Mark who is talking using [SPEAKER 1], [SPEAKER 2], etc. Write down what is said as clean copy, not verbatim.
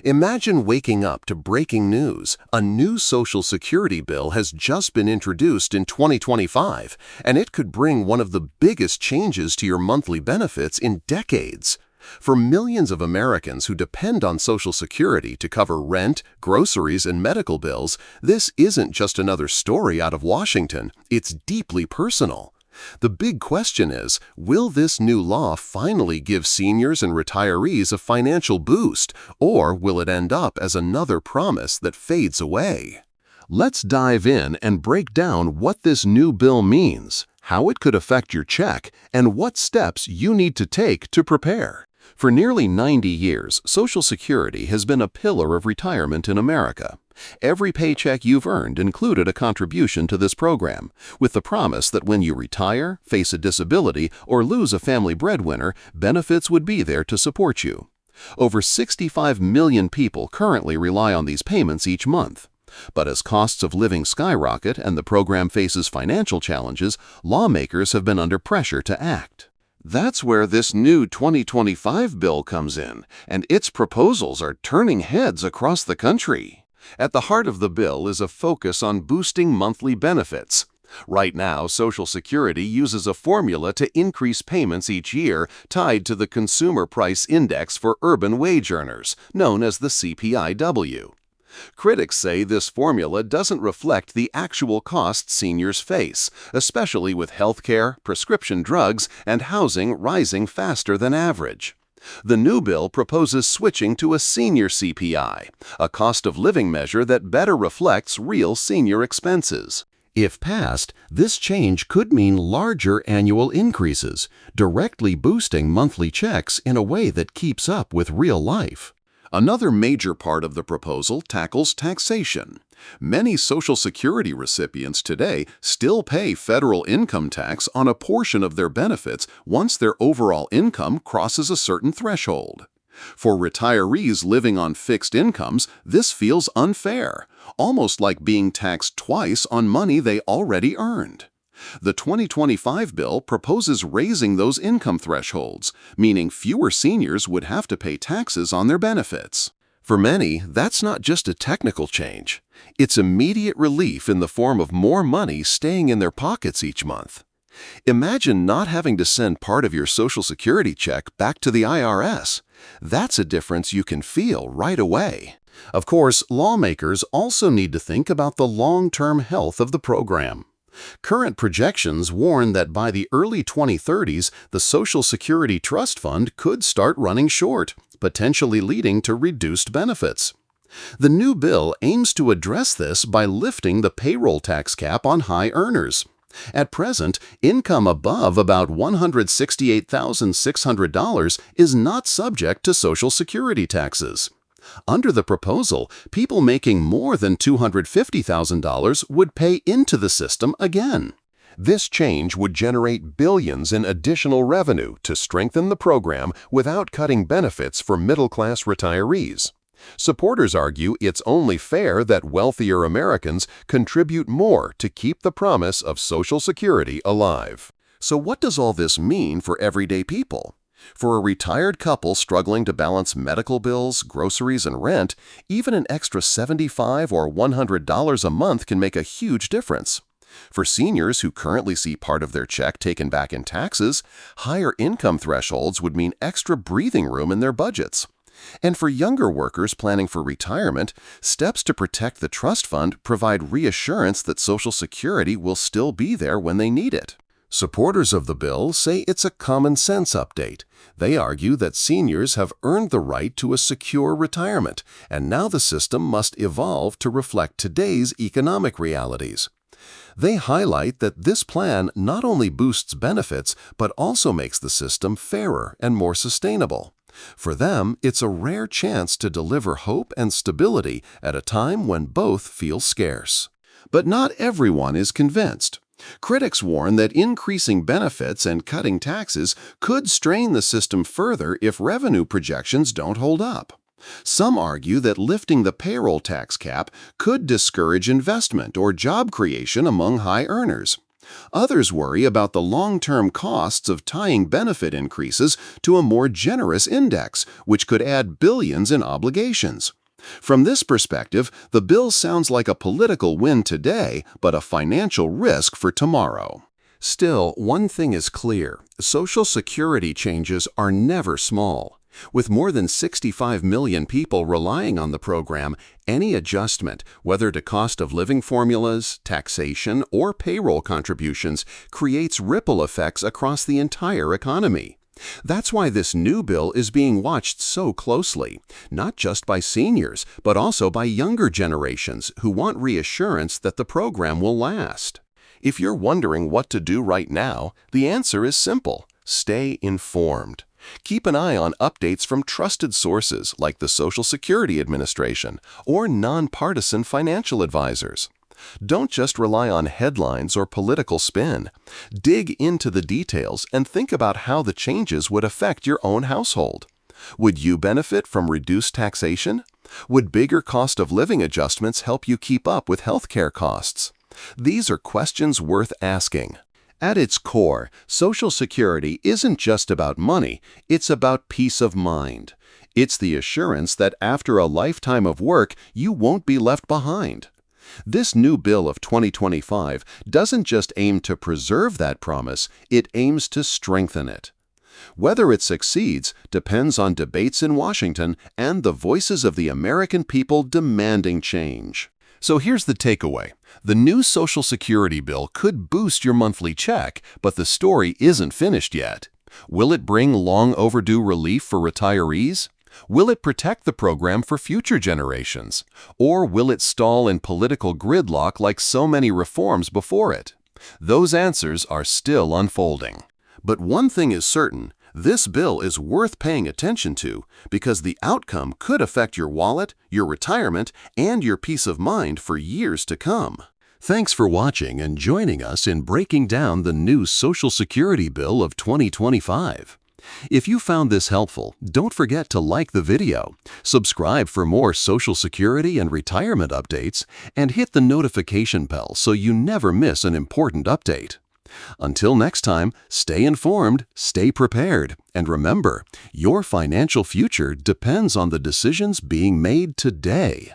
[SPEAKER 1] Imagine waking up to breaking news. A new Social Security bill has just been introduced in 2025, and it could bring one of the biggest changes to your monthly benefits in decades. For millions of Americans who depend on Social Security to cover rent, groceries, and medical bills, this isn't just another story out of Washington. It's deeply personal. The big question is, will this new law finally give seniors and retirees a financial boost, or will it end up as another promise that fades away? Let's dive in and break down what this new bill means, how it could affect your check, and what steps you need to take to prepare. For nearly 90 years, Social Security has been a pillar of retirement in America. Every paycheck you've earned included a contribution to this program, with the promise that when you retire, face a disability, or lose a family breadwinner, benefits would be there to support you. Over 65 million people currently rely on these payments each month. But as costs of living skyrocket and the program faces financial challenges, lawmakers have been under pressure to act. That's where this new 2025 bill comes in, and its proposals are turning heads across the country. At the heart of the bill is a focus on boosting monthly benefits. Right now, Social Security uses a formula to increase payments each year tied to the Consumer Price Index for urban wage earners, known as the CPIW. Critics say this formula doesn't reflect the actual costs seniors face, especially with healthcare, prescription drugs, and housing rising faster than average. The new bill proposes switching to a senior CPI, a cost of living measure that better reflects real senior expenses. If passed, this change could mean larger annual increases, directly boosting monthly checks in a way that keeps up with real life. Another major part of the proposal tackles taxation. Many Social Security recipients today still pay federal income tax on a portion of their benefits once their overall income crosses a certain threshold. For retirees living on fixed incomes, this feels unfair, almost like being taxed twice on money they already earned. The 2025 bill proposes raising those income thresholds, meaning fewer seniors would have to pay taxes on their benefits. For many, that's not just a technical change. It's immediate relief in the form of more money staying in their pockets each month. Imagine not having to send part of your Social Security check back to the IRS. That's a difference you can feel right away. Of course, lawmakers also need to think about the long-term health of the program. Current projections warn that by the early 2030s, the Social Security Trust Fund could start running short, potentially leading to reduced benefits. The new bill aims to address this by lifting the payroll tax cap on high earners. At present, income above about $168,600 is not subject to Social Security taxes. Under the proposal, people making more than $250,000 would pay into the system again. This change would generate billions in additional revenue to strengthen the program without cutting benefits for middle-class retirees. Supporters argue it's only fair that wealthier Americans contribute more to keep the promise of Social Security alive. So what does all this mean for everyday people? For a retired couple struggling to balance medical bills, groceries, and rent, even an extra $75 or $100 a month can make a huge difference. For seniors who currently see part of their check taken back in taxes, higher income thresholds would mean extra breathing room in their budgets. And for younger workers planning for retirement, steps to protect the trust fund provide reassurance that Social Security will still be there when they need it. Supporters of the bill say it's a common-sense update. They argue that seniors have earned the right to a secure retirement, and now the system must evolve to reflect today's economic realities. They highlight that this plan not only boosts benefits, but also makes the system fairer and more sustainable. For them, it's a rare chance to deliver hope and stability at a time when both feel scarce. But not everyone is convinced. Critics warn that increasing benefits and cutting taxes could strain the system further if revenue projections don't hold up. Some argue that lifting the payroll tax cap could discourage investment or job creation among high earners. Others worry about the long-term costs of tying benefit increases to a more generous index, which could add billions in obligations. From this perspective, the bill sounds like a political win today, but a financial risk for tomorrow. Still, one thing is clear: Social Security changes are never small. With more than 65 million people relying on the program, any adjustment, whether to cost of living formulas, taxation, or payroll contributions, creates ripple effects across the entire economy. That's why this new bill is being watched so closely, not just by seniors, but also by younger generations who want reassurance that the program will last. If you're wondering what to do right now, the answer is simple: stay informed. Keep an eye on updates from trusted sources like the Social Security Administration or nonpartisan financial advisors. Don't just rely on headlines or political spin. Dig into the details and think about how the changes would affect your own household. Would you benefit from reduced taxation? Would bigger cost of living adjustments help you keep up with healthcare costs? These are questions worth asking. At its core, Social Security isn't just about money, it's about peace of mind. It's the assurance that after a lifetime of work, you won't be left behind. This new bill of 2025 doesn't just aim to preserve that promise, it aims to strengthen it. Whether it succeeds depends on debates in Washington and the voices of the American people demanding change. So here's the takeaway. The new Social Security bill could boost your monthly check, but the story isn't finished yet. Will it bring long overdue relief for retirees? Will it protect the program for future generations? Or will it stall in political gridlock like so many reforms before it? Those answers are still unfolding. But one thing is certain: this bill is worth paying attention to because the outcome could affect your wallet, your retirement, and your peace of mind for years to come. Thanks for watching and joining us in breaking down the new Social Security Bill of 2025. If you found this helpful, don't forget to like the video, subscribe for more Social Security and retirement updates, and hit the notification bell so you never miss an important update. Until next time, stay informed, stay prepared, and remember, your financial future depends on the decisions being made today.